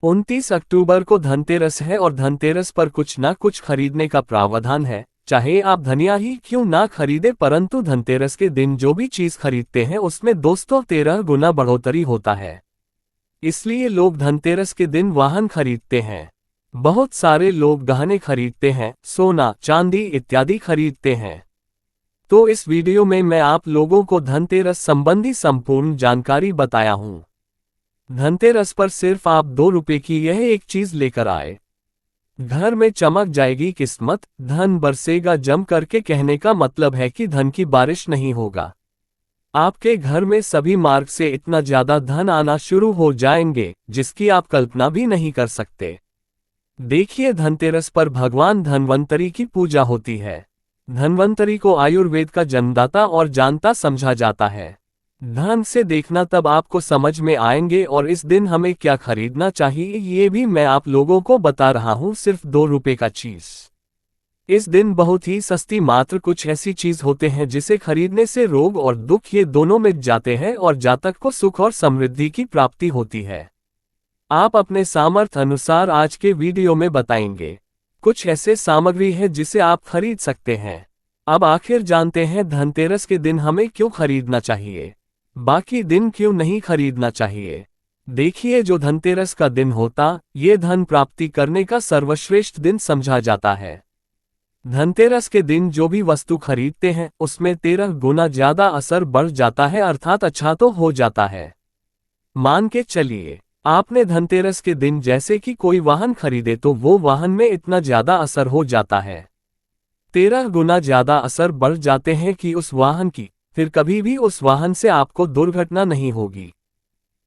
29 अक्टूबर को धनतेरस है और धनतेरस पर कुछ ना कुछ खरीदने का प्रावधान है। चाहे आप धनिया ही क्यों ना खरीदे, परंतु धनतेरस के दिन जो भी चीज खरीदते हैं उसमें दोस्तों 13 गुना बढ़ोतरी होता है। इसलिए लोग धनतेरस के दिन वाहन खरीदते हैं। बहुत सारे लोग गहने खरीदते हैं, सोना चांदी इत्यादि खरीदते हैं। तो इस वीडियो में मैं आप लोगों को धनतेरस संबंधी संपूर्ण जानकारी बताया हूं। धनतेरस पर सिर्फ आप 2 रुपए की यह एक चीज लेकर आए, घर में चमक जाएगी किस्मत, धन बरसेगा जम करके। कहने का मतलब है कि धन की बारिश नहीं होगा। आपके घर में सभी मार्ग से इतना ज्यादा धन आना शुरू हो जाएंगे जिसकी आप कल्पना भी नहीं कर सकते। देखिए, धनतेरस पर भगवान धन्वंतरी की पूजा होती है। धन्वंतरी को आयुर्वेद का जन्मदाता और जानता समझा जाता है। ध्यान से देखना, तब आपको समझ में आएंगे और इस दिन हमें क्या खरीदना चाहिए ये भी मैं आप लोगों को बता रहा हूं। सिर्फ 2 रुपए का चीज। इस दिन बहुत ही सस्ती, मात्र कुछ ऐसी चीज होते हैं जिसे खरीदने से रोग और दुख ये दोनों मिट जाते हैं और जातक को सुख और समृद्धि की प्राप्ति होती है। आप अपने सामर्थ्य अनुसार आज के वीडियो में बताएंगे कुछ ऐसे सामग्री है जिसे आप खरीद सकते हैं। अब आखिर जानते हैं धनतेरस के दिन हमें क्यों खरीदना चाहिए, बाकी दिन क्यों नहीं खरीदना चाहिए। देखिए, जो धनतेरस का दिन होता ये धन प्राप्ति करने का सर्वश्रेष्ठ दिन समझा जाता है। धनतेरस के दिन जो भी वस्तु खरीदते हैं उसमें 13 गुना ज्यादा असर बढ़ जाता है, अर्थात अच्छा तो हो जाता है। मान के चलिए, आपने धनतेरस के दिन जैसे कि कोई वाहन खरीदे तो वो वाहन में इतना ज्यादा असर हो जाता है, 13 गुना ज्यादा असर बढ़ जाते हैं कि उस वाहन की फिर कभी भी उस वाहन से आपको दुर्घटना नहीं होगी,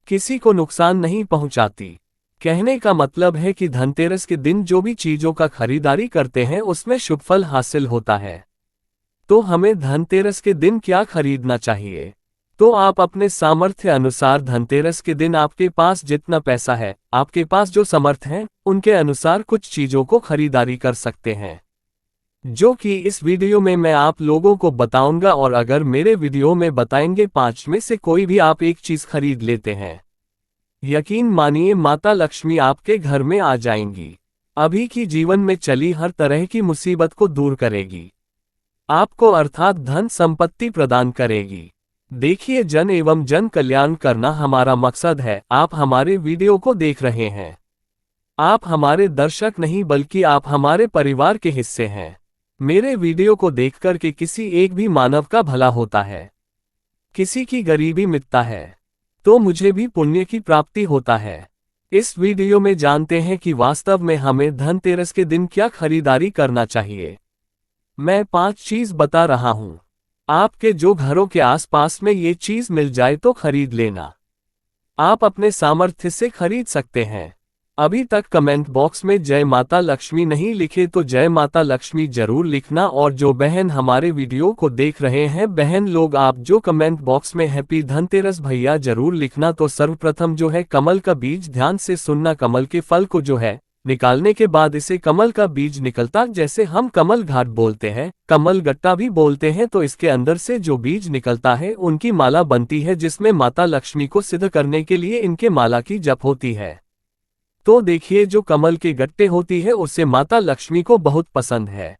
किसी को नुकसान नहीं पहुंचाती। कहने का मतलब है कि धनतेरस के दिन जो भी चीजों का खरीदारी करते हैं उसमें शुभ फल हासिल होता है। तो हमें धनतेरस के दिन क्या खरीदना चाहिए? तो आप अपने सामर्थ्य अनुसार धनतेरस के दिन आपके पास जितना पैसा है, आपके पास जो समर्थ है, उनके अनुसार कुछ चीजों को खरीदारी कर सकते हैं, जो कि इस वीडियो में मैं आप लोगों को बताऊंगा। और अगर मेरे वीडियो में बताएंगे 5 में से कोई भी आप एक चीज खरीद लेते हैं, यकीन मानिए माता लक्ष्मी आपके घर में आ जाएंगी। अभी की जीवन में चली हर तरह की मुसीबत को दूर करेगी, आपको अर्थात धन संपत्ति प्रदान करेगी। देखिए, जन एवं जन कल्याण करना हमारा मकसद है। आप हमारे वीडियो को देख रहे हैं, आप हमारे दर्शक नहीं बल्कि आप हमारे परिवार के हिस्से हैं। मेरे वीडियो को देखकर के किसी एक भी मानव का भला होता है, किसी की गरीबी मिटता है, तो मुझे भी पुण्य की प्राप्ति होता है। इस वीडियो में जानते हैं कि वास्तव में हमें धनतेरस के दिन क्या खरीदारी करना चाहिए। मैं 5 चीज बता रहा हूं, आपके जो घरों के आसपास में ये चीज मिल जाए तो खरीद लेना। आप अपने सामर्थ्य से खरीद सकते हैं। अभी तक कमेंट बॉक्स में जय माता लक्ष्मी नहीं लिखे तो जय माता लक्ष्मी जरूर लिखना। और जो बहन हमारे वीडियो को देख रहे हैं, बहन लोग आप जो कमेंट बॉक्स में हैप्पी धनतेरस भैया जरूर लिखना। तो सर्वप्रथम जो है कमल का बीज, ध्यान से सुनना। कमल के फल को जो है निकालने के बाद इसे कमल का बीज निकलता, जैसे हम कमल घाट बोलते हैं, कमल गट्टा भी बोलते हैं, तो इसके अंदर से जो बीज निकलता है उनकी माला बनती है, जिसमें माता लक्ष्मी को सिद्ध करने के लिए इनके माला की जप होती है। तो देखिए, जो कमल के गट्टे होती है उससे माता लक्ष्मी को बहुत पसंद है।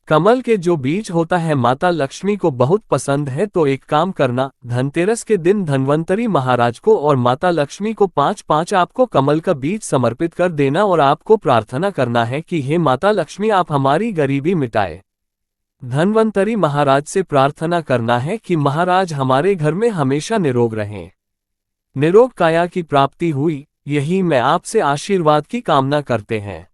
कमल के जो बीज होता है माता लक्ष्मी को बहुत पसंद है। तो एक काम करना, धनतेरस के दिन धन्वंतरी महाराज को और माता लक्ष्मी को 5-5 आपको कमल का बीज समर्पित कर देना और आपको प्रार्थना करना है कि हे माता लक्ष्मी, आप हमारी गरीबी मिटाए। धन्वंतरी महाराज से प्रार्थना करना है कि महाराज हमारे घर में हमेशा निरोग रहें, निरोग काया की प्राप्ति हुई, यही मैं आपसे आशीर्वाद की कामना करते हैं।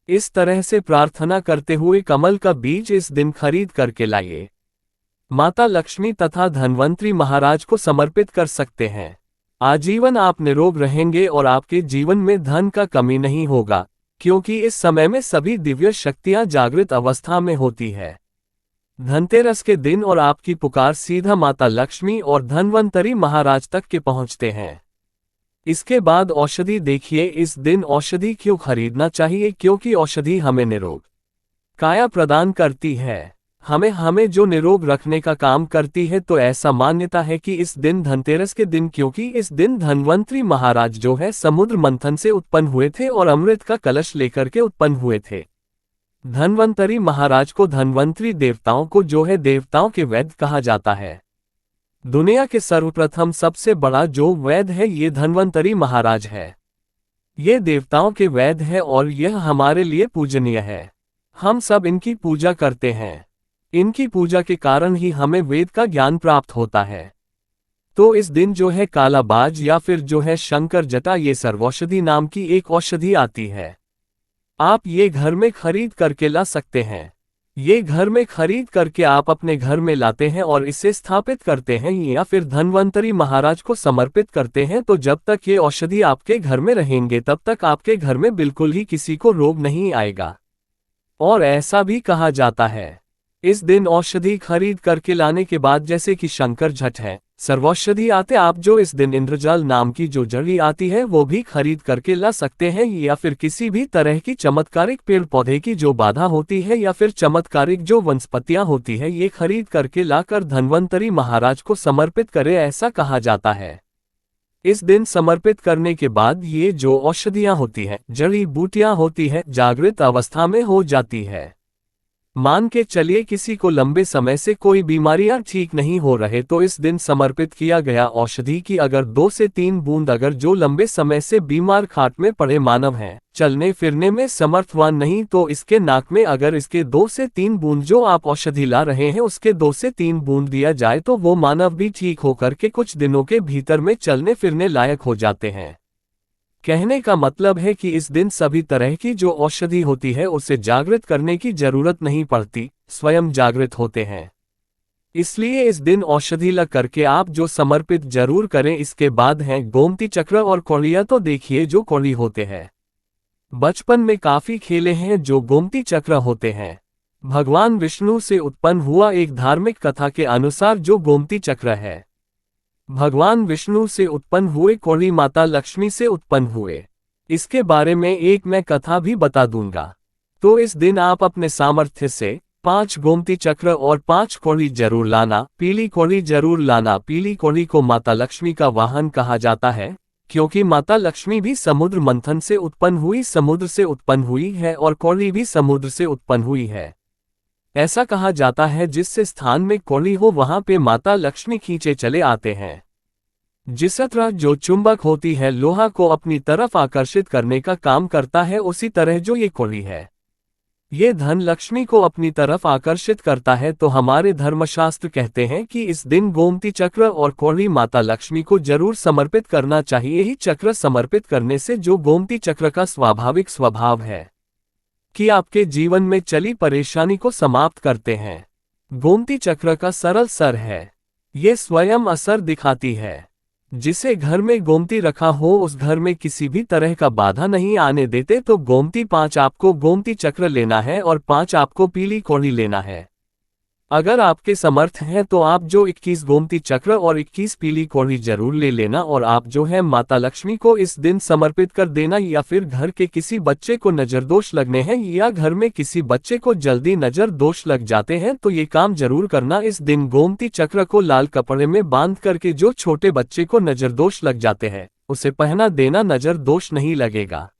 इस तरह से प्रार्थना करते हुए कमल का बीज इस दिन खरीद करके लाइए, माता लक्ष्मी तथा धन्वंतरी महाराज को समर्पित कर सकते हैं। आजीवन आप निरोग रहेंगे और आपके जीवन में धन का कमी नहीं होगा, क्योंकि इस समय में सभी दिव्य शक्तियां जागृत अवस्था में होती है। धनतेरस के दिन और आपकी पुकार सीधा माता लक्ष्मी और धन्वंतरी महाराज तक के पहुंचते हैं। इसके बाद औषधि देखिए, इस दिन औषधि क्यों खरीदना चाहिए? क्योंकि औषधि हमें निरोग काया प्रदान करती है। हमें हमें जो निरोग रखने का काम करती है। तो ऐसा मान्यता है कि इस दिन धनतेरस के दिन, क्योंकि इस दिन धन्वंतरी महाराज जो है समुद्र मंथन से उत्पन्न हुए थे और अमृत का कलश लेकर के उत्पन्न हुए थे। धन्वंतरी महाराज को धन्वंतरी देवताओं को जो है देवताओं के वैद्य कहा जाता है। दुनिया के सर्वप्रथम सबसे बड़ा जो वैद्य है ये धन्वंतरी महाराज है। ये देवताओं के वैद्य है और यह हमारे लिए पूजनीय है। हम सब इनकी पूजा करते हैं। इनकी पूजा के कारण ही हमें वेद का ज्ञान प्राप्त होता है। तो इस दिन जो है कालाबाज या फिर जो है शंकर जटा ये सर्वौषधि नाम की एक औषधि आती है। आप ये घर में खरीद करके ला सकते हैं। ये घर में खरीद करके आप अपने घर में लाते हैं और इसे स्थापित करते हैं या फिर धन्वंतरी महाराज को समर्पित करते हैं। तो जब तक ये औषधि आपके घर में रहेंगे तब तक आपके घर में बिल्कुल ही किसी को रोग नहीं आएगा। और ऐसा भी कहा जाता है इस दिन औषधि खरीद करके लाने के बाद, जैसे कि शंकर झट है, सर्वौषधि आते, आप जो इस दिन इंद्रजाल नाम की जो जड़ी आती है वो भी खरीद करके ला सकते हैं। या फिर किसी भी तरह की चमत्कारिक पेड़ पौधे की जो बाधा होती है या फिर चमत्कारिक जो वनस्पतियां होती है ये खरीद करके लाकर धन्वंतरी महाराज को समर्पित करें, ऐसा कहा जाता है। इस दिन समर्पित करने के बाद ये जो औषधियां होती है, जड़ी बूटियां होती है, जागृत अवस्था में हो जाती है। मान के चलिए किसी को लंबे समय से कोई बीमारियां ठीक नहीं हो रहे तो इस दिन समर्पित किया गया औषधि की अगर 2 से 3 बूंद, अगर जो लंबे समय से बीमार खाट में पड़े मानव हैं, चलने फिरने में समर्थवान नहीं, तो इसके नाक में अगर इसके 2 से 3 बूंद जो आप औषधि ला रहे हैं उसके 2 से 3 बूंद दिया जाए तो वो मानव भी ठीक होकर के कुछ दिनों के भीतर में चलने फिरने लायक हो जाते हैं। कहने का मतलब है कि इस दिन सभी तरह की जो औषधि होती है उसे जागृत करने की जरूरत नहीं पड़ती, स्वयं जागृत होते हैं। इसलिए इस दिन औषधि ला करके आप जो समर्पित जरूर करें। इसके बाद हैं गोमती चक्र और कौड़िया। तो देखिए जो कौड़ी होते हैं, बचपन में काफी खेले हैं जो गोमती चक्र होते हैं। भगवान विष्णु से उत्पन्न हुआ एक धार्मिक कथा के अनुसार जो गोमती चक्र है, भगवान विष्णु से उत्पन्न हुए कौड़ी माता लक्ष्मी से उत्पन्न हुए। इसके बारे में एक मैं कथा भी बता दूंगा। तो इस दिन आप अपने सामर्थ्य से 5 गोमती चक्र और 5 कौड़ी जरूर लाना। पीली कौड़ी जरूर लाना। पीली कौड़ी को माता लक्ष्मी का वाहन कहा जाता है, क्योंकि माता लक्ष्मी भी समुद्र मंथन से उत्पन्न हुई, समुद्र से उत्पन्न हुई है और कौड़ी भी समुद्र से उत्पन्न हुई है। ऐसा कहा जाता है जिस स्थान में कौड़ी हो वहां पे माता लक्ष्मी खींचे चले आते हैं। जिस तरह जो चुंबक होती है लोहा को अपनी तरफ आकर्षित करने का काम करता है, उसी तरह जो ये कौड़ी है ये धन लक्ष्मी को अपनी तरफ आकर्षित करता है। तो हमारे धर्मशास्त्र कहते हैं कि इस दिन गोमती चक्र और कौड़ी माता लक्ष्मी को जरूर समर्पित करना चाहिए। ही चक्र समर्पित करने से जो गोमती चक्र का स्वाभाविक स्वभाव है कि आपके जीवन में चली परेशानी को समाप्त करते हैं। गोमती चक्र का सरल सर है, ये स्वयं असर दिखाती है। जिसे घर में गोमती रखा हो उस घर में किसी भी तरह का बाधा नहीं आने देते। तो गोमती 5 आपको गोमती चक्र लेना है और 5 आपको पीली कौड़ी लेना है। अगर आपके समर्थ हैं तो आप जो 21 गोमती चक्र और 21 पीली कौड़ी जरूर ले लेना और आप जो है माता लक्ष्मी को इस दिन समर्पित कर देना। या फिर घर के किसी बच्चे को नजर दोष लगने हैं या घर में किसी बच्चे को जल्दी नजर दोष लग जाते हैं तो ये काम जरूर करना। इस दिन गोमती चक्र को लाल कपड़े में बांध करके जो छोटे बच्चे को नजर दोष लग जाते हैं उसे पहना देना, नजर दोष नहीं लगेगा।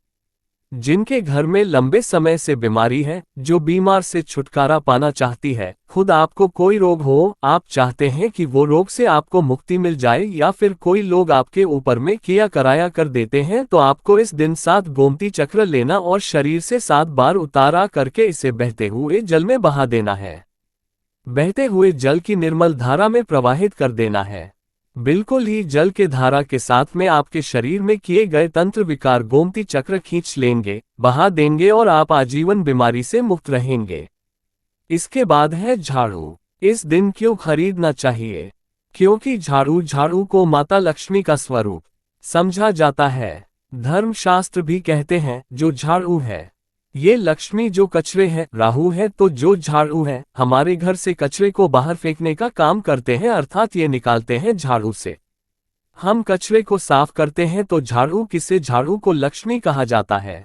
जिनके घर में लंबे समय से बीमारी है, जो बीमार से छुटकारा पाना चाहती है, खुद आपको कोई रोग हो, आप चाहते हैं कि वो रोग से आपको मुक्ति मिल जाए, या फिर कोई लोग आपके ऊपर में किया कराया कर देते हैं, तो आपको इस दिन 7 गोमती चक्र लेना और शरीर से 7 बार उतारा करके इसे बहते हुए जल में बहा देना है। बहते हुए जल की निर्मल धारा में प्रवाहित कर देना है। बिल्कुल ही जल के धारा के साथ में आपके शरीर में किए गए तंत्र विकार गोमती चक्र खींच लेंगे, बहा देंगे और आप आजीवन बीमारी से मुक्त रहेंगे। इसके बाद है झाड़ू। इस दिन क्यों खरीदना चाहिए? क्योंकि झाड़ू को माता लक्ष्मी का स्वरूप समझा जाता है। धर्मशास्त्र भी कहते हैं जो झाड़ू है ये लक्ष्मी, जो कचरे है राहु है, तो जो झाड़ू है हमारे घर से कचरे को बाहर फेंकने का काम करते हैं, अर्थात ये निकालते हैं झाड़ू से। हम कचरे को साफ करते हैं तो झाड़ू, किसे झाड़ू को लक्ष्मी कहा जाता है।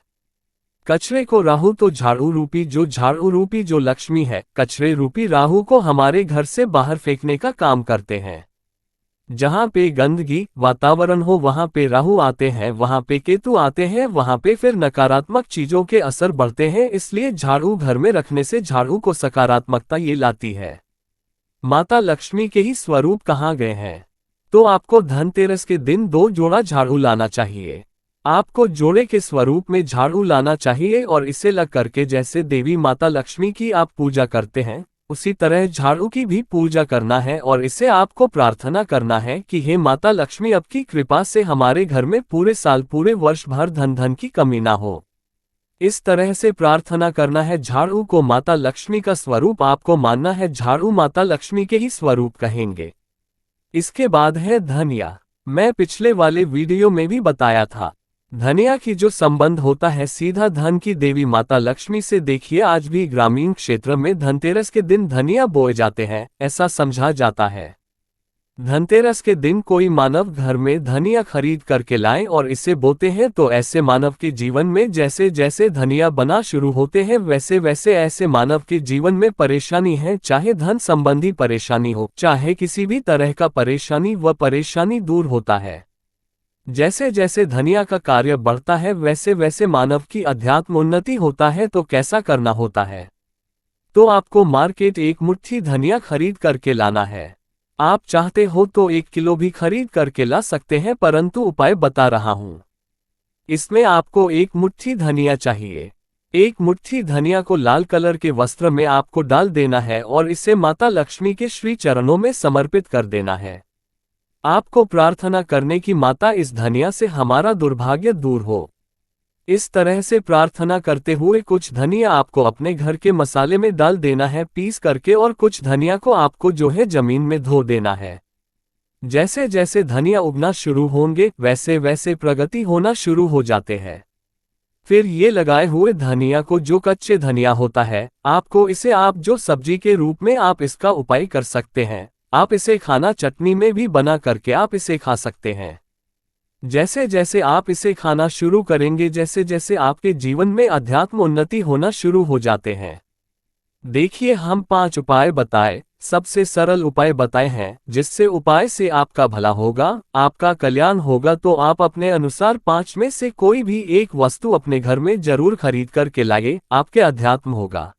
कचरे को राहु तो झाड़ू रूपी जो लक्ष्मी है, कचरे रूपी राहु को हमारे घर से बाहर फेंकने का काम करते हैं। जहां पे गंदगी वातावरण हो वहां पे राहु आते हैं, वहां पे केतु आते हैं, वहां पे फिर नकारात्मक चीजों के असर बढ़ते हैं। इसलिए झाड़ू घर में रखने से झाड़ू को सकारात्मकता ये लाती है। माता लक्ष्मी के ही स्वरूप कहाँ गए हैं? तो आपको धनतेरस के दिन 2 जोड़ा झाड़ू लाना चाहिए। आपको जोड़े के स्वरूप में झाड़ू लाना चाहिए और इसे लग करके जैसे देवी माता लक्ष्मी की आप पूजा करते हैं उसी तरह झाड़ू की भी पूजा करना है और इसे आपको प्रार्थना करना है कि हे माता लक्ष्मी, आपकी कृपा से हमारे घर में पूरे साल पूरे वर्ष भर धन की कमी ना हो। इस तरह से प्रार्थना करना है। झाड़ू को माता लक्ष्मी का स्वरूप आपको मानना है, झाड़ू माता लक्ष्मी के ही स्वरूप कहेंगे। इसके बाद है धनिया। मैं पिछले वाले वीडियो में भी बताया था, धनिया की जो संबंध होता है सीधा धन की देवी माता लक्ष्मी से। देखिए आज भी ग्रामीण क्षेत्र में धनतेरस के दिन धनिया बोए जाते हैं। ऐसा समझा जाता है धनतेरस के दिन कोई मानव घर में धनिया खरीद करके लाए और इसे बोते हैं तो ऐसे मानव के जीवन में जैसे जैसे धनिया बना शुरू होते हैं वैसे वैसे ऐसे मानव के जीवन में परेशानी है, चाहे धन संबंधी परेशानी हो चाहे किसी भी तरह का परेशानी, वह परेशानी दूर होता है। जैसे जैसे धनिया का कार्य बढ़ता है वैसे वैसे मानव की अध्यात्म उन्नति होता है। तो कैसा करना होता है? तो आपको मार्केट 1 मुट्ठी धनिया खरीद करके लाना है। आप चाहते हो तो 1 किलो भी खरीद करके ला सकते हैं, परंतु उपाय बता रहा हूं। इसमें आपको 1 मुट्ठी धनिया चाहिए। 1 मुट्ठी धनिया को लाल कलर के वस्त्र में आपको डाल देना है और इसे माता लक्ष्मी के श्री चरणों में समर्पित कर देना है। आपको प्रार्थना करने की, माता इस धनिया से हमारा दुर्भाग्य दूर हो। इस तरह से प्रार्थना करते हुए कुछ धनिया आपको अपने घर के मसाले में डाल देना है पीस करके, और कुछ धनिया को आपको जो है जमीन में धो देना है। जैसे जैसे धनिया उगना शुरू होंगे वैसे वैसे प्रगति होना शुरू हो जाते हैं। फिर ये लगाए हुए धनिया को, जो कच्चे धनिया होता है, आपको इसे आप जो सब्जी के रूप में आप इसका उपाय कर सकते हैं। आप इसे खाना चटनी में भी बना करके आप इसे खा सकते हैं। जैसे जैसे आप इसे खाना शुरू करेंगे जैसे जैसे आपके जीवन में अध्यात्म उन्नति होना शुरू हो जाते हैं। देखिए हम 5 उपाय बताए, सबसे सरल उपाय बताए हैं, जिससे उपाय से आपका भला होगा, आपका कल्याण होगा। तो आप अपने अनुसार 5 में से कोई भी एक वस्तु अपने घर में जरूर खरीद करके लाइए, आपके अध्यात्म होगा।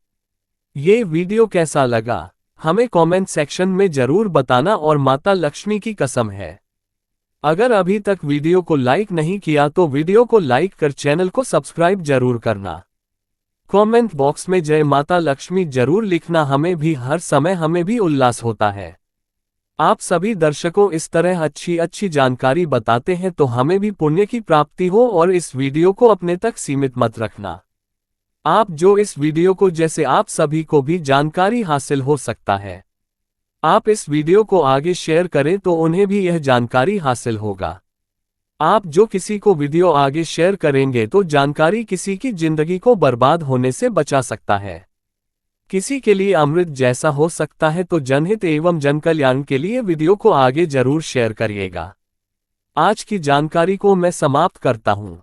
ये वीडियो कैसा लगा हमें कमेंट सेक्शन में जरूर बताना, और माता लक्ष्मी की कसम है अगर अभी तक वीडियो को लाइक नहीं किया तो वीडियो को लाइक कर चैनल को सब्सक्राइब जरूर करना। कमेंट बॉक्स में जय माता लक्ष्मी जरूर लिखना, हमें भी हर समय हमें भी उल्लास होता है। आप सभी दर्शकों इस तरह अच्छी अच्छी जानकारी बताते हैं तो हमें भी पुण्य की प्राप्ति हो। और इस वीडियो को अपने तक सीमित मत रखना। आप जो इस वीडियो को जैसे आप सभी को भी जानकारी हासिल हो सकता है, आप इस वीडियो को आगे शेयर करें तो उन्हें भी यह जानकारी हासिल होगा। आप जो किसी को वीडियो आगे शेयर करेंगे तो जानकारी किसी की जिंदगी को बर्बाद होने से बचा सकता है, किसी के लिए अमृत जैसा हो सकता है। तो जनहित एवं जन कल्याण के लिए वीडियो को आगे जरूर शेयर करिएगा। आज की जानकारी को मैं समाप्त करता हूं।